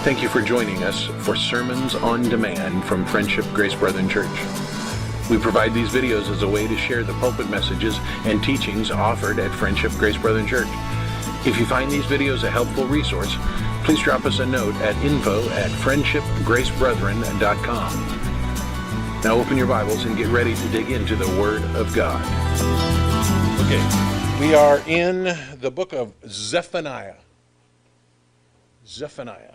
Thank you for joining us for Sermons on Demand from Friendship Grace Brethren Church. We provide these videos as a way to share the pulpit messages and teachings offered at Friendship Grace Brethren Church. If you find these videos a helpful resource, please drop us a note at info@friendshipgracebrethren.com. Now open your Bibles and get ready to dig into the Word of God. Okay, we are in the book of Zephaniah. Zephaniah,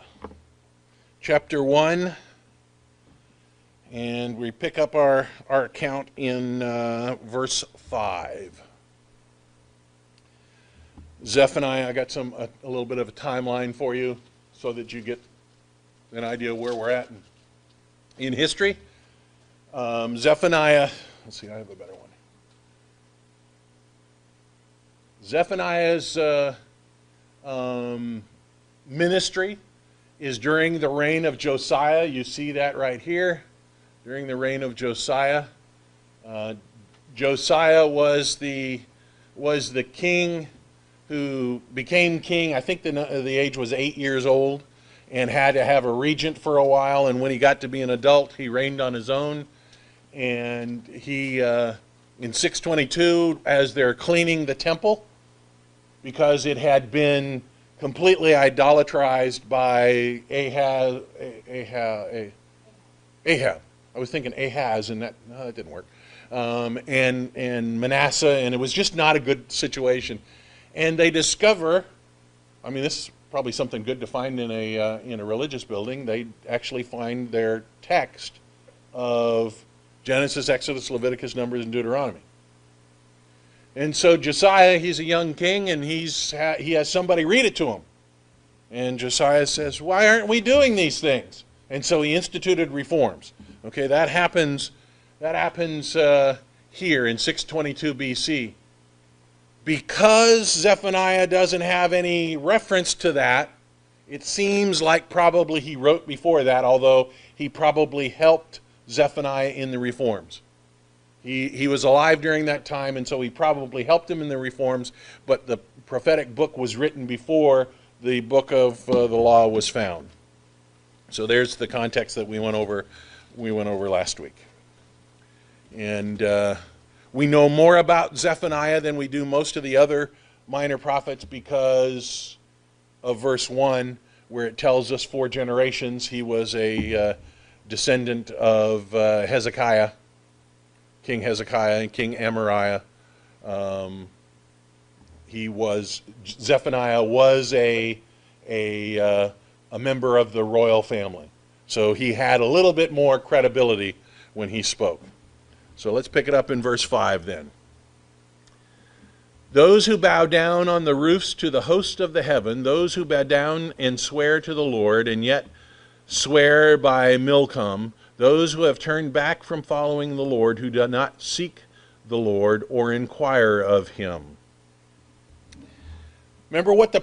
chapter 1, and we pick up our account in verse 5. Zephaniah, I got a little bit of a timeline for you so that you get an idea where we're at in history. Zephaniah, let's see, I have a better one. Zephaniah's ministry is during the reign of Josiah. You see that right here. During the reign of Josiah. Josiah was the king who became king. I think the age was 8 years old and had to have a regent for a while. And when he got to be an adult, he reigned on his own. And he, in 622, as they're cleaning the temple, because it had been completely idolatrized by Ahab. I was thinking Ahaz, and that didn't work. And Manasseh, and it was just not a good situation. And they discover, I mean, this is probably something good to find in a religious building. They actually find their text of Genesis, Exodus, Leviticus, Numbers, and Deuteronomy. And so Josiah, he's a young king, and he has somebody read it to him. And Josiah says, "Why aren't we doing these things?" And so he instituted reforms. Okay, that happens here in 622 BC. Because Zephaniah doesn't have any reference to that, it seems like probably he wrote before that, although he probably helped Zephaniah in the reforms. He was alive during that time, and so he probably helped him in the reforms, but the prophetic book was written before the book of the law was found. So there's the context that we went over last week. And we know more about Zephaniah than we do most of the other minor prophets because of verse 1, where it tells us 4 generations he was a descendant of Hezekiah, King Hezekiah and King Amariah. Zephaniah was a member of the royal family. So he had a little bit more credibility when he spoke. So let's pick it up in verse 5 then. Those who bow down on the roofs to the host of the heaven, those who bow down and swear to the Lord, and yet swear by Milcom, those who have turned back from following the Lord, who do not seek the Lord or inquire of him. Remember what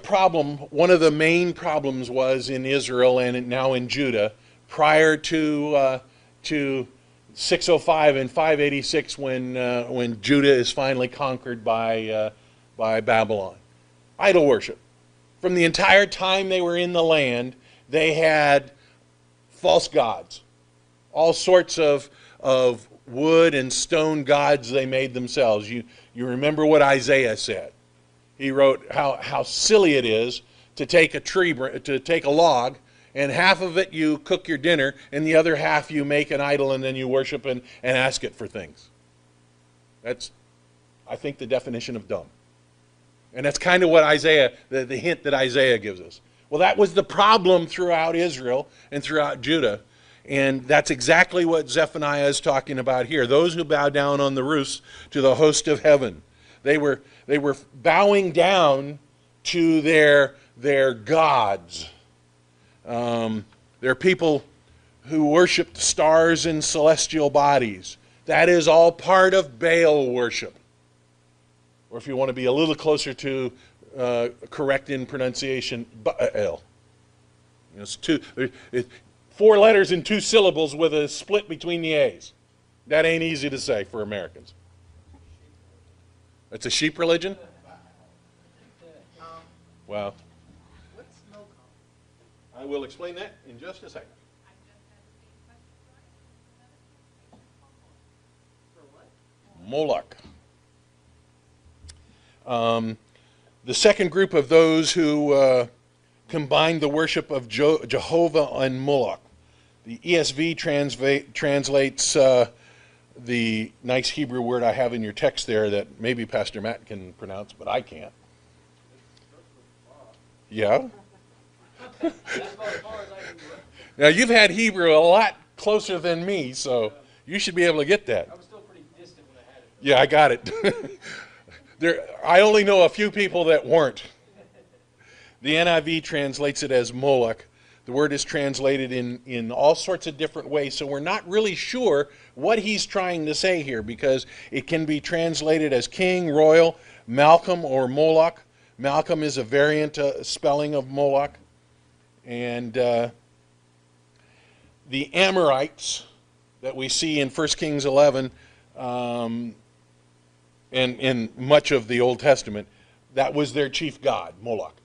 one of the main problems was in Israel and now in Judah prior to 605 and 586 when Judah is finally conquered by Babylon. Idol worship. From the entire time they were in the land, they had false gods. All sorts of wood and stone gods they made themselves. You remember what Isaiah said. He wrote how silly it is to take a log, and half of it you cook your dinner, and the other half you make an idol, and then you worship and ask it for things. That's, I think, the definition of dumb. And that's kind of what the hint that Isaiah gives us. Well, that was the problem throughout Israel and throughout Judah. And that's exactly what Zephaniah is talking about here. Those who bow down on the roofs to the host of heaven. They were bowing down to their gods. They're people who worshiped stars and celestial bodies. That is all part of Baal worship. Or if you want to be a little closer to correct in pronunciation, Baal. It's 4 letters and 2 syllables with a split between the A's. That ain't easy to say for Americans. It's a sheep religion? Wow. What's Milcom? I will explain that in just a second. Moloch. The second group of those who combined the worship of Jehovah and Moloch. The ESV translates the nice Hebrew word I have in your text there that maybe Pastor Matt can pronounce, but I can't. Yeah? Now, you've had Hebrew a lot closer than me, so you should be able to get that. I was still pretty distant when I had it. Yeah, I got it. I only know a few people that weren't. The NIV translates it as Moloch. The word is translated in all sorts of different ways, so we're not really sure what he's trying to say here, because it can be translated as king, royal, Malcolm, or Moloch. Malcolm is a variant spelling of Moloch. And the Amorites that we see in 1 Kings 11 and in much of the Old Testament, that was their chief god, Moloch.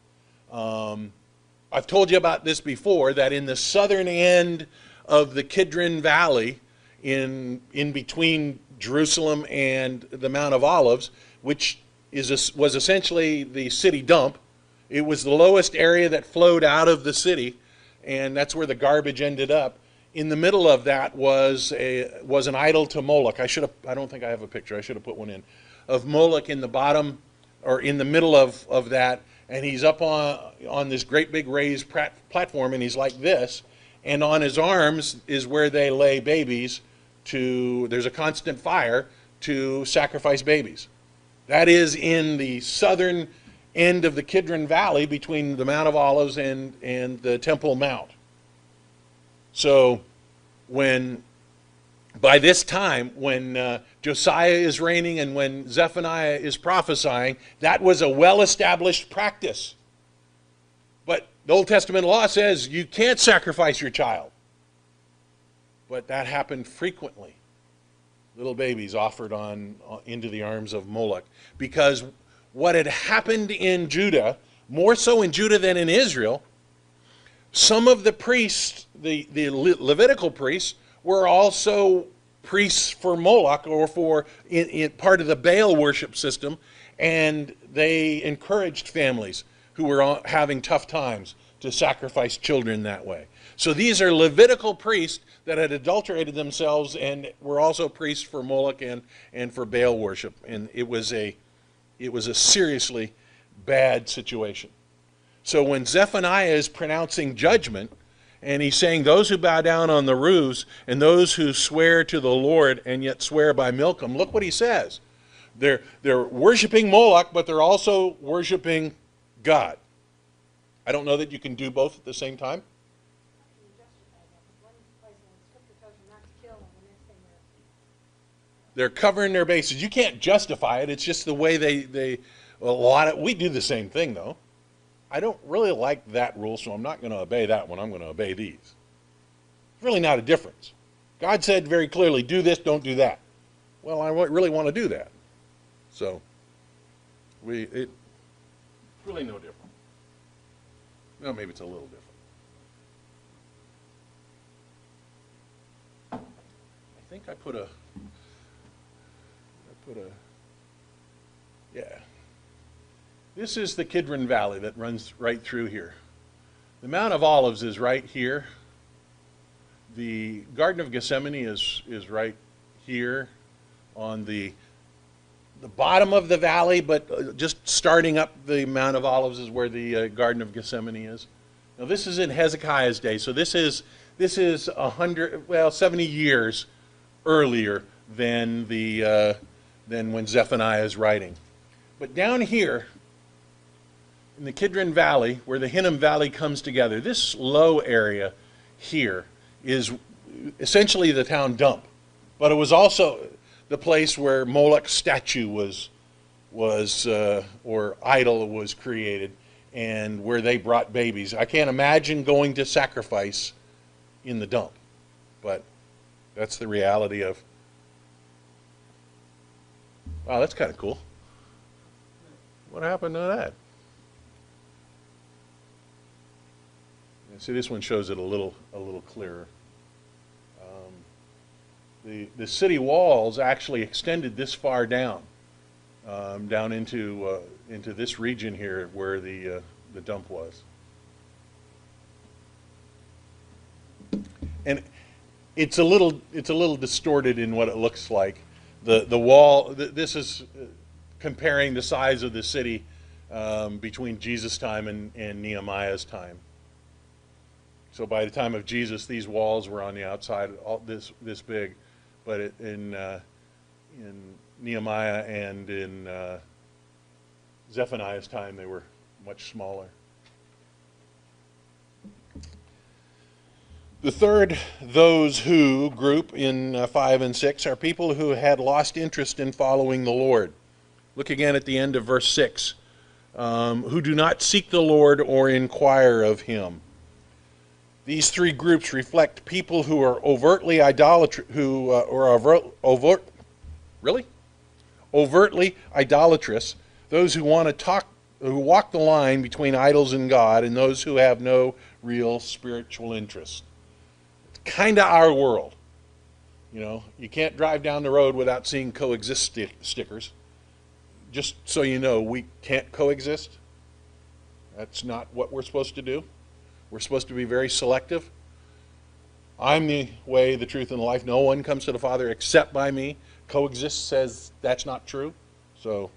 I've told you about this before, that in the southern end of the Kidron Valley, in between Jerusalem and the Mount of Olives, which was essentially the city dump. It was the lowest area that flowed out of the city, and that's where the garbage ended up. In the middle of that was an idol to Moloch. I don't think I have a picture. I should have put one in of Moloch in the bottom or in the middle of that. And he's up on this great big raised platform, and he's like this. And on his arms is where they lay babies there's a constant fire to sacrifice babies. That is in the southern end of the Kidron Valley between the Mount of Olives and the Temple Mount. So by this time, when Josiah is reigning and when Zephaniah is prophesying, that was a well-established practice. But the Old Testament law says you can't sacrifice your child. But that happened frequently. Little babies offered into the arms of Moloch. Because what had happened in Judah, more so in Judah than in Israel, some of the priests, the Levitical priests, were also priests for Moloch, or for in part of the Baal worship system, and they encouraged families who were having tough times to sacrifice children that way. So these are Levitical priests that had adulterated themselves and were also priests for Moloch and for Baal worship, and it was a seriously bad situation. So when Zephaniah is pronouncing judgment, and he's saying those who bow down on the roofs and those who swear to the Lord and yet swear by Milcom, look what he says. They're worshiping Moloch, but they're also worshiping God. I don't know that you can do both at the same time. They're covering their bases. You can't justify it. It's just the way we do the same thing, though. I don't really like that rule, so I'm not going to obey that one. I'm going to obey these. It's really not a difference. God said very clearly, do this, don't do that. Well, I really want to do that. So, it's really no different. Well, maybe it's a little different. I think I put a, yeah. This is the Kidron Valley that runs right through here. The Mount of Olives is right here. The Garden of Gethsemane is right here on the bottom of the valley, but just starting up the Mount of Olives is where the Garden of Gethsemane is. Now this is in Hezekiah's day, so this is 70 years earlier than when Zephaniah is writing. But down here, in the Kidron Valley, where the Hinnom Valley comes together, this low area here is essentially the town dump. But it was also the place where Moloch's statue or idol was created, and where they brought babies. I can't imagine going to sacrifice in the dump, but that's the reality of. Wow, that's kind of cool. What happened to that? See, this one shows it a little clearer. The city walls actually extended this far down, down into this region here where the dump was. And it's a little distorted in what it looks like. The wall. This is comparing the size of the city between Jesus' time and Nehemiah's time. So by the time of Jesus, these walls were on the outside, all this big, but in Nehemiah and in Zephaniah's time, they were much smaller. The third "those who" group in 5 and 6 are people who had lost interest in following the Lord. Look again at the end of verse 6. Who do not seek the Lord or inquire of him. These three groups reflect people who are overtly idolatrous, overtly idolatrous, those who who walk the line between idols and God, and those who have no real spiritual interest. It's kind of our world. You know, you can't drive down the road without seeing coexist stickers. Just so you know, we can't coexist. That's not what we're supposed to do. We're supposed to be very selective. I'm the way, the truth, and the life. No one comes to the Father except by me. Coexist says that's not true. So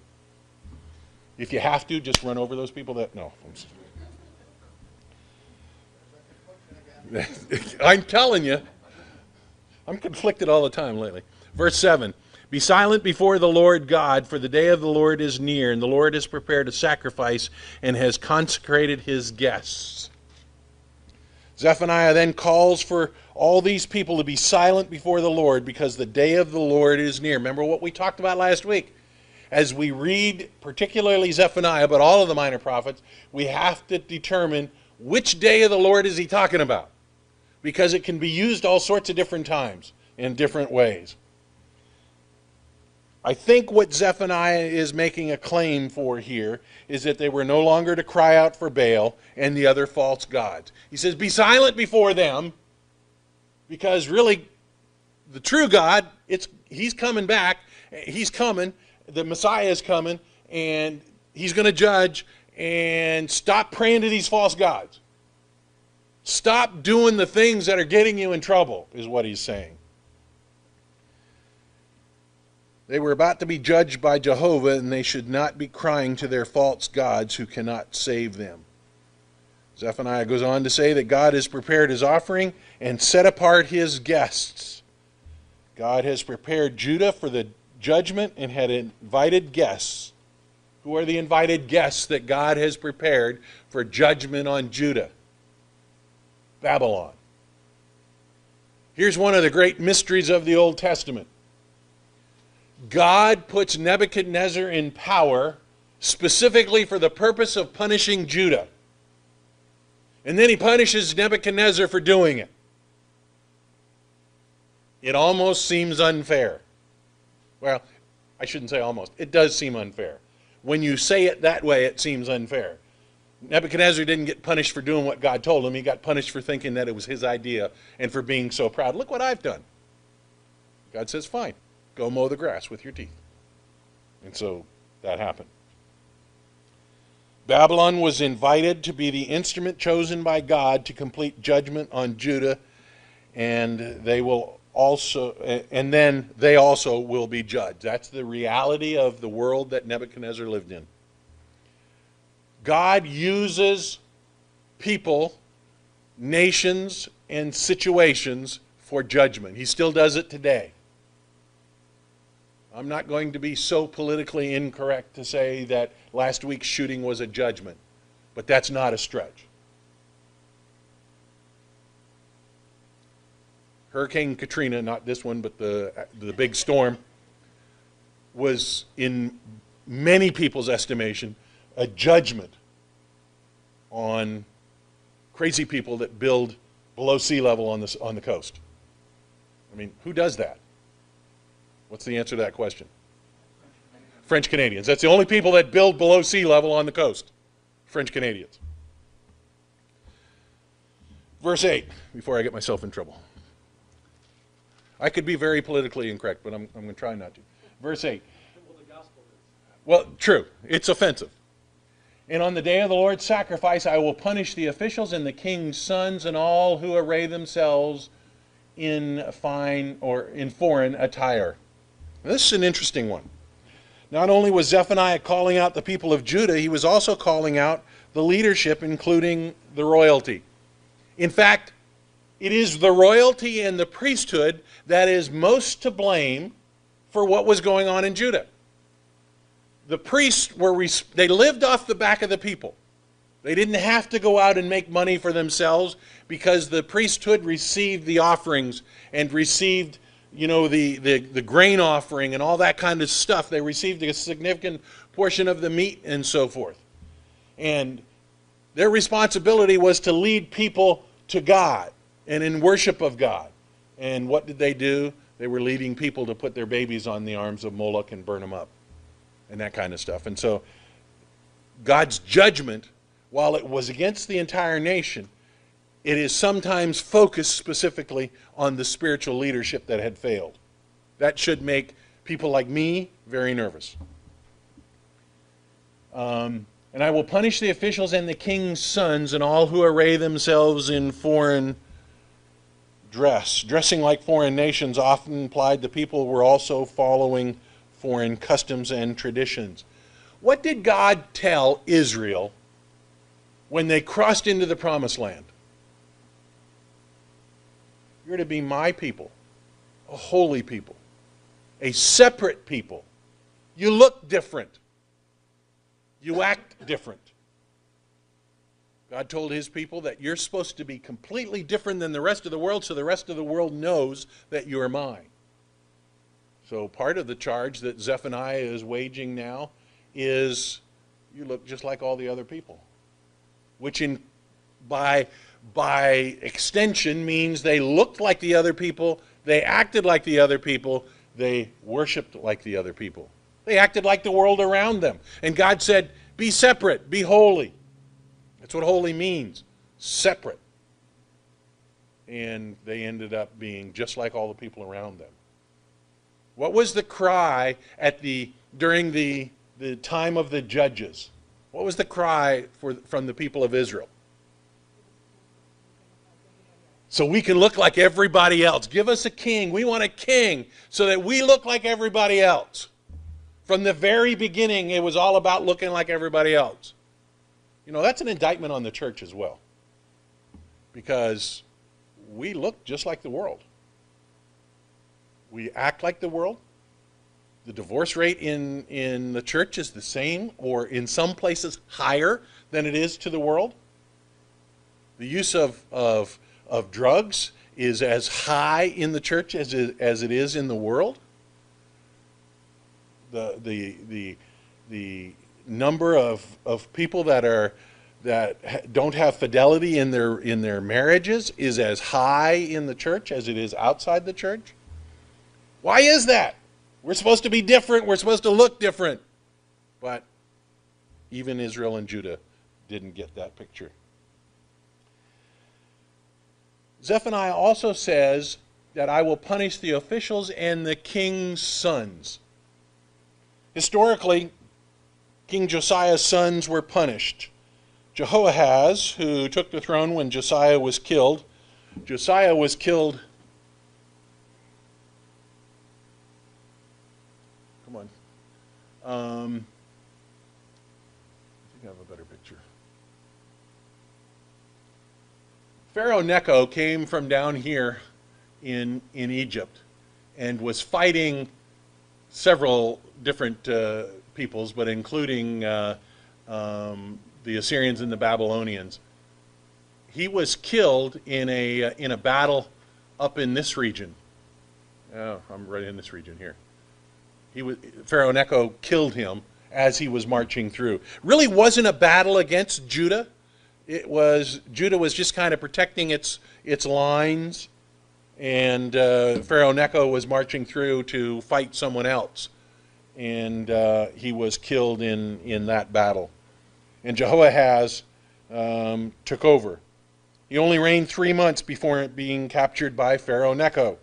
if you have to, just run over those people that... No. I'm telling you. I'm conflicted all the time lately. Verse 7. Be silent before the Lord God, for the day of the Lord is near, and the Lord has prepared a sacrifice and has consecrated his guests. Zephaniah then calls for all these people to be silent before the Lord because the day of the Lord is near. Remember what we talked about last week? As we read particularly Zephaniah, but all of the minor prophets, we have to determine which day of the Lord is he talking about, because it can be used all sorts of different times in different ways. I think what Zephaniah is making a claim for here is that they were no longer to cry out for Baal and the other false gods. He says, be silent before them, because really, the true God, he's coming back. He's coming. The Messiah is coming, and he's going to judge, and stop praying to these false gods. Stop doing the things that are getting you in trouble, is what he's saying. They were about to be judged by Jehovah, and they should not be crying to their false gods who cannot save them. Zephaniah goes on to say that God has prepared his offering and set apart his guests. God has prepared Judah for the judgment and had invited guests. Who are the invited guests that God has prepared for judgment on Judah? Babylon. Here's one of the great mysteries of the Old Testament. God puts Nebuchadnezzar in power specifically for the purpose of punishing Judah. And then he punishes Nebuchadnezzar for doing it. It almost seems unfair. Well, I shouldn't say almost. It does seem unfair. When you say it that way, it seems unfair. Nebuchadnezzar didn't get punished for doing what God told him. He got punished for thinking that it was his idea and for being so proud. Look what I've done. God says, fine. Go mow the grass with your teeth. And so that happened. Babylon was invited to be the instrument chosen by God to complete judgment on Judah, and then they also will be judged. That's the reality of the world that Nebuchadnezzar lived in. God uses people, nations, and situations for judgment. He still does it today. I'm not going to be so politically incorrect to say that last week's shooting was a judgment, but that's not a stretch. Hurricane Katrina, not this one, but the big storm, was in many people's estimation a judgment on crazy people that build below sea level on the coast. I mean, who does that? What's the answer to that question? French Canadians. That's the only people that build below sea level on the coast. French Canadians. Verse 8, before I get myself in trouble. I could be very politically incorrect, but I'm going to try not to. Verse 8. Well, true. It's offensive. And on the day of the Lord's sacrifice, I will punish the officials and the king's sons and all who array themselves in fine or in foreign attire. Now, this is an interesting one. Not only was Zephaniah calling out the people of Judah, he was also calling out the leadership, including the royalty. In fact, it is the royalty and the priesthood that is most to blame for what was going on in Judah. The priests they lived off the back of the people. They didn't have to go out and make money for themselves because the priesthood received the offerings and received, the grain offering and all that kind of stuff. They received a significant portion of the meat and so forth. And their responsibility was to lead people to God and in worship of God. And what did they do? They were leading people to put their babies on the arms of Moloch and burn them up and that kind of stuff. And so God's judgment, while it was against the entire nation, it is sometimes focused specifically on the spiritual leadership that had failed. That should make people like me very nervous. And I will punish the officials and the king's sons and all who array themselves in foreign dress. Dressing like foreign nations often implied the people were also following foreign customs and traditions. What did God tell Israel when they crossed into the promised land? You're to be my people, a holy people, a separate people. You look different. You act different. God told his people that you're supposed to be completely different than the rest of the world so the rest of the world knows that you're mine. So part of the charge that Zephaniah is waging now is you look just like all the other people, which by extension means they looked like the other people, they acted like the other people, they worshiped like the other people. They acted like the world around them. And God said, be separate, be holy. That's what holy means, separate. And they ended up being just like all the people around them. What was the cry during the time of the judges? What was the cry from the people of Israel? So we can look like everybody else. Give us a king. We want a king so that we look like everybody else. From the very beginning, it was all about looking like everybody else. That's an indictment on the church as well. Because we look just like the world. We act like the world. The divorce rate in the church is the same, or in some places higher than it is to the world. The use of drugs is as high in the church as it is in the world. The number of people that don't have fidelity in their marriages is as high in the church as it is outside the church. Why is that? We're supposed to be different. We're supposed to look different. But even Israel and Judah didn't get that picture. Zephaniah also says that I will punish the officials and the king's sons. Historically, King Josiah's sons were punished. Jehoahaz, who took the throne when Josiah was killed, I think I have a better picture. Pharaoh Necho came from down here in Egypt and was fighting several different peoples, but including the Assyrians and the Babylonians. He was killed in a battle up in this region. Oh, I'm right in this region here. Pharaoh Necho killed him as he was marching through. Really wasn't a battle against Judah. Judah was just kind of protecting its lines, and Pharaoh Necho was marching through to fight someone else, and he was killed in that battle. And Jehoahaz took over. He only reigned 3 months before being captured by Pharaoh Necho.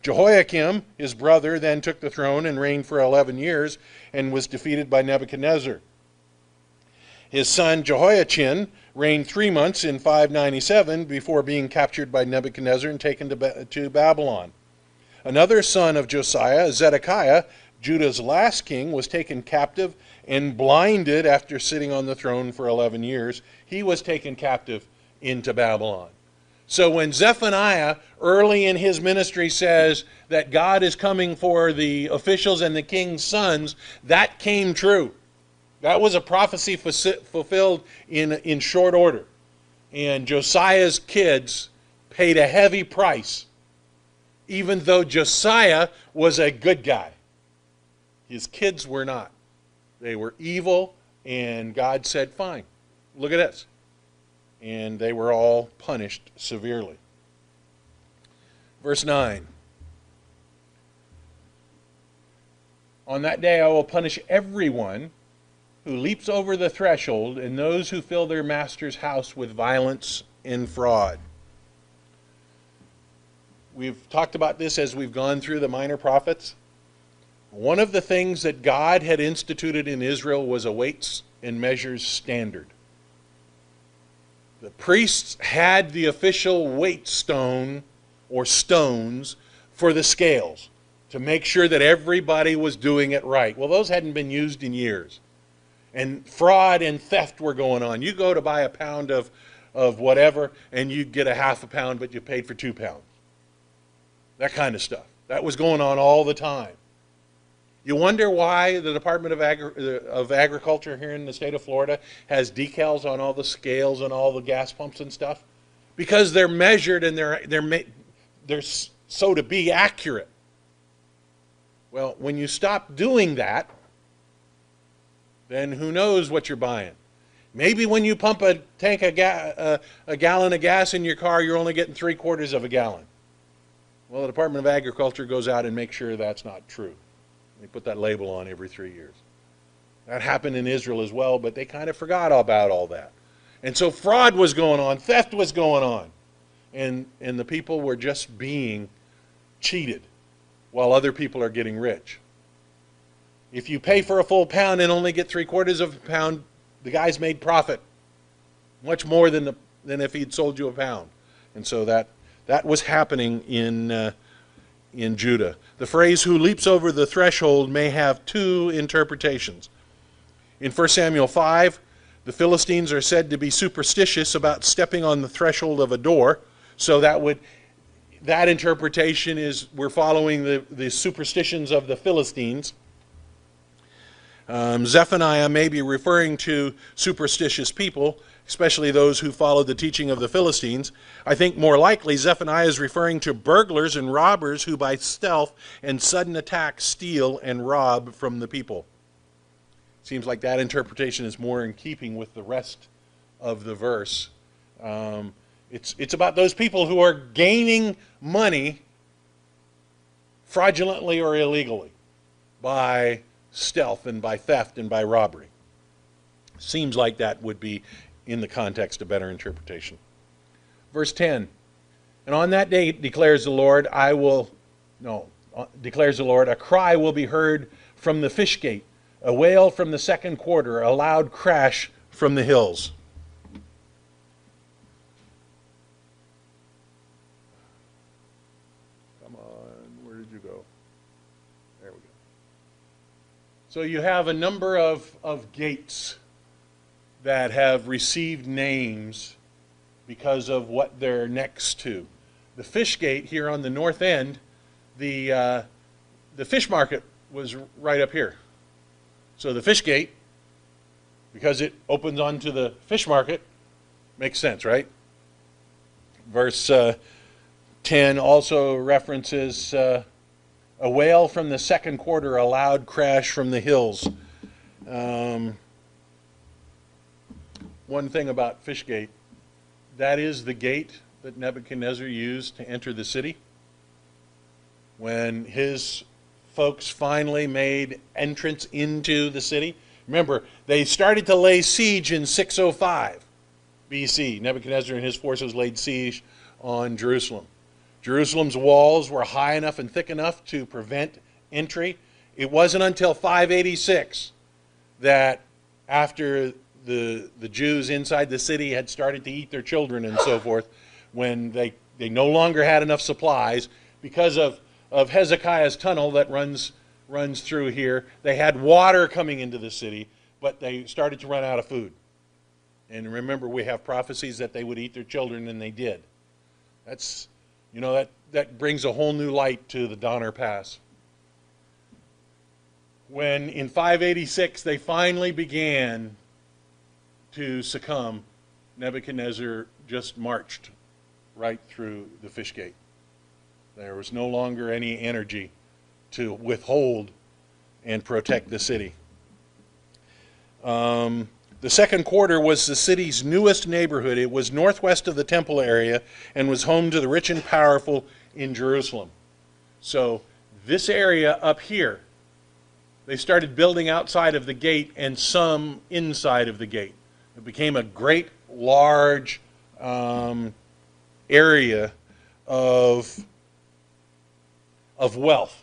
Jehoiakim, his brother, then took the throne and reigned for 11 years and was defeated by Nebuchadnezzar. His son Jehoiachin reigned 3 months in 597 before being captured by Nebuchadnezzar and taken to Babylon. Another son of Josiah, Zedekiah, Judah's last king, was taken captive and blinded after sitting on the throne for 11 years. He was taken captive into Babylon. So when Zephaniah, early in his ministry, says that God is coming for the officials and the king's sons, that came true. That was a prophecy fulfilled in short order. And Josiah's kids paid a heavy price, even though Josiah was a good guy. His kids were not. They were evil, and God said, fine, look at this. And they were all punished severely. Verse 9. On that day I will punish everyone who leaps over the threshold and those who fill their master's house with violence and fraud. We've talked about this as we've gone through the minor prophets. One of the things that God had instituted in Israel was a weights and measures standard. The priests had the official weight stone or stones for the scales to make sure that everybody was doing it right. Well, those hadn't been used in years. And fraud and theft were going on. You go to buy a pound of whatever, and you get a half a pound, but you paid for 2 pounds. That kind of stuff. That was going on all the time. You wonder why the Department of Agriculture here in the state of Florida has decals on all the scales and all the gas pumps and stuff? Because they're measured and they're so to be accurate. Well, when you stop doing that, then who knows what you're buying. Maybe when you pump a gallon of gas in your car, you're only getting 3/4 of a gallon. Well, the Department of Agriculture goes out and makes sure that's not true. They put that label on every 3 years. That happened in Israel as well, but they kind of forgot about all that. And so fraud was going on, theft was going on, and the people were just being cheated while other people are getting rich. If you pay for a full pound and only get 3/4 of a pound, the guy's made profit, much more than if he'd sold you a pound. And so that was happening in Judah. The phrase "who leaps over the threshold" may have 2 interpretations. In 1 Samuel 5, the Philistines are said to be superstitious about stepping on the threshold of a door. So that interpretation is we're following the superstitions of the Philistines. Zephaniah may be referring to superstitious people, especially those who followed the teaching of the Philistines. I think more likely Zephaniah is referring to burglars and robbers who by stealth and sudden attack steal and rob from the people. Seems like that interpretation is more in keeping with the rest of the verse. It's about those people who are gaining money fraudulently or illegally by stealth and by theft and by robbery. Seems like that would be in the context a better interpretation. Verse 10, and on that day declares the Lord, a cry will be heard from the fish gate, a wail from the second quarter, a loud crash from the hills. Come on, where did you go? There we go. So you have a number of gates that have received names because of what they're next to. The fish gate here on the north end, the fish market was right up here. So the fish gate, because it opens onto the fish market, makes sense, right? Verse 10 also references a wail from the second quarter, a loud crash from the hills. One thing about Fish Gate, that is the gate that Nebuchadnezzar used to enter the city. When his folks finally made entrance into the city. Remember, they started to lay siege in 605. BC, Nebuchadnezzar and his forces laid siege on Jerusalem. Jerusalem's walls were high enough and thick enough to prevent entry. It wasn't until 586 that, after the Jews inside the city had started to eat their children and so forth, when they no longer had enough supplies because of Hezekiah's tunnel that runs through here. They had water coming into the city, but they started to run out of food. And remember, we have prophecies that they would eat their children, and they did. That's, that brings a whole new light to the Donner Pass. When in 586 they finally began to succumb, Nebuchadnezzar just marched right through the fish gate. There was no longer any energy to withhold and protect the city. The second quarter was the city's newest neighborhood. It was northwest of the temple area and was home to the rich and powerful in Jerusalem. So this area up here, they started building outside of the gate and some inside of the gate. It became a great, large area of wealth.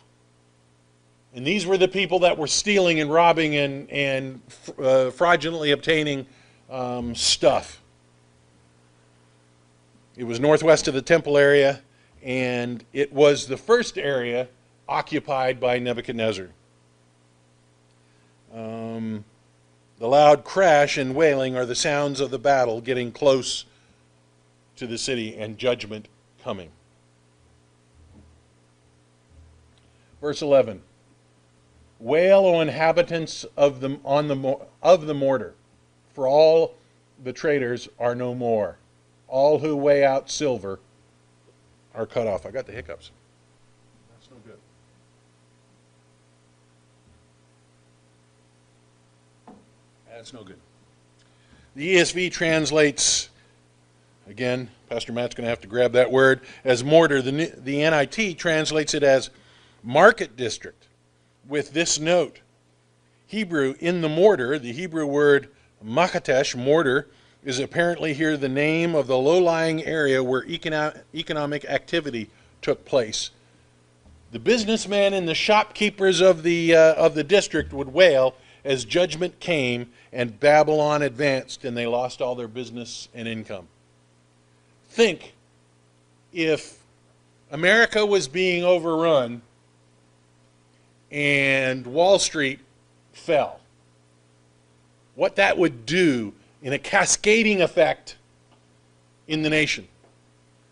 And these were the people that were stealing and robbing and fraudulently obtaining stuff. It was northwest of the temple area, and it was the first area occupied by Nebuchadnezzar. The loud crash and wailing are the sounds of the battle getting close to the city and judgment coming. Verse 11. Wail, O inhabitants of the mortar, for all the traders are no more. All who weigh out silver are cut off. I got the hiccups. That's no good. That's no good. The ESV translates, again, Pastor Matt's going to have to grab that word, as mortar. The NIT translates it as market district, with this note. Hebrew, in the mortar, the Hebrew word makatesh, mortar, is apparently here the name of the low-lying area where economic activity took place. The businessmen and the shopkeepers of the district would wail as judgment came and Babylon advanced and they lost all their business and income. Think if America was being overrun and Wall Street fell, what that would do in a cascading effect in the nation.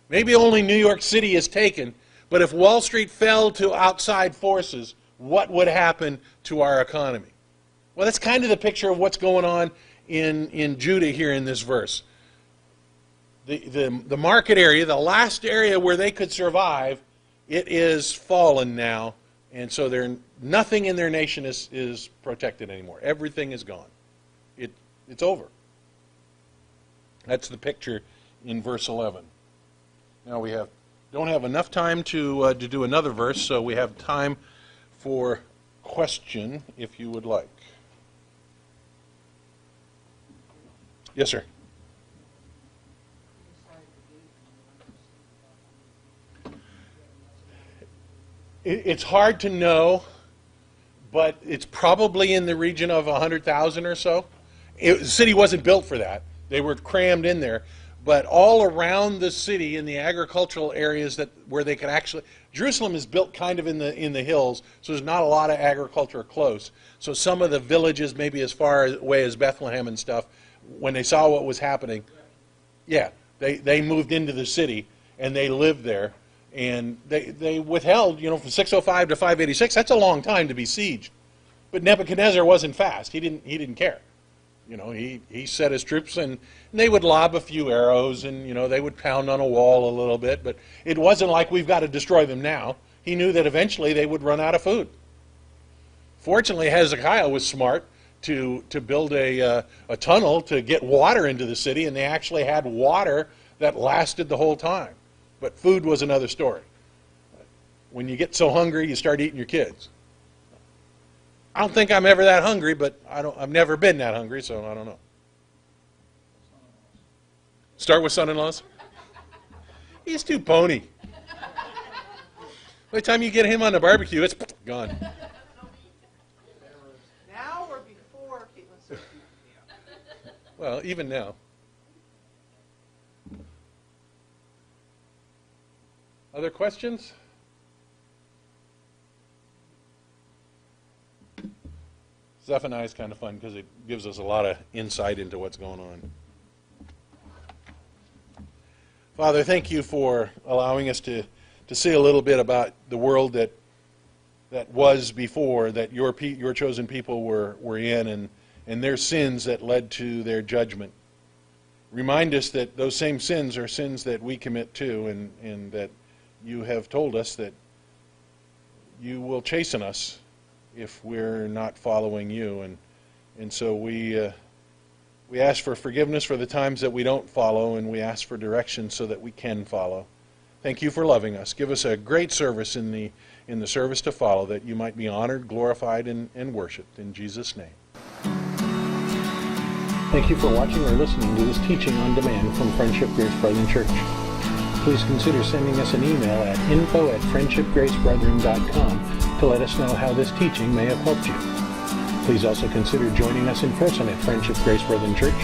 Maybe only New York City is taken, but if Wall Street fell to outside forces, what would happen to our economy? Well, that's kind of the picture of what's going on in Judah here in this verse. The market area, the last area where they could survive, it is fallen now, and so nothing in their nation is protected anymore. Everything is gone. It's over. That's the picture in verse 11. Now we don't have enough time to do another verse, so we have time for question, if you would like. Yes, sir. It's hard to know, but it's probably in the region of 100,000 or so. The city wasn't built for that. They were crammed in there. But all around the city, in the agricultural areas where they could actually, Jerusalem is built kind of in the hills, so there's not a lot of agriculture close. So some of the villages, maybe as far away as Bethlehem and stuff, when they saw what was happening, yeah, they moved into the city and they lived there. And they withheld, from 605 to 586. That's a long time to be sieged. But Nebuchadnezzar wasn't fast. He didn't care. He set his troops, and they would lob a few arrows, and they would pound on a wall a little bit. But it wasn't like we've got to destroy them now. He knew that eventually they would run out of food. Fortunately, Hezekiah was smart to build a tunnel to get water into the city, and they actually had water that lasted the whole time. But food was another story. When you get so hungry, you start eating your kids. I don't think I'm ever that hungry, but I've never been that hungry, so I don't know. Start with son-in-laws? He's too pony. By the time you get him on the barbecue, it's gone. Now or before Caitlin started? Well, even now. Other questions? Zephaniah is kind of fun because it gives us a lot of insight into what's going on. Father, thank you for allowing us to see a little bit about the world that was before, that your chosen people were in, and their sins that led to their judgment. Remind us that those same sins are sins that we commit too, and that you have told us that you will chasten us if we're not following you. And so we ask for forgiveness for the times that we don't follow, and we ask for direction so that we can follow. Thank you for loving us. Give us a great service in the service to follow, that you might be honored, glorified, and worshiped. In Jesus' name. Thank you for watching or listening to this teaching on demand from Friendship Grace Brethren Church. Please consider sending us an email at info@friendshipgracebrethren.com to let us know how this teaching may have helped you. Please also consider joining us in person at Friendship Grace Brethren Church,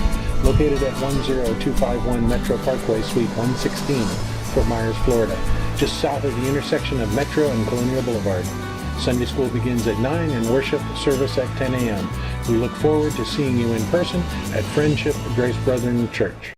located at 10251 Metro Parkway, Suite 116, Fort Myers, Florida, just south of the intersection of Metro and Colonial Boulevard. Sunday school begins at 9 and worship service at 10 a.m. We look forward to seeing you in person at Friendship Grace Brethren Church.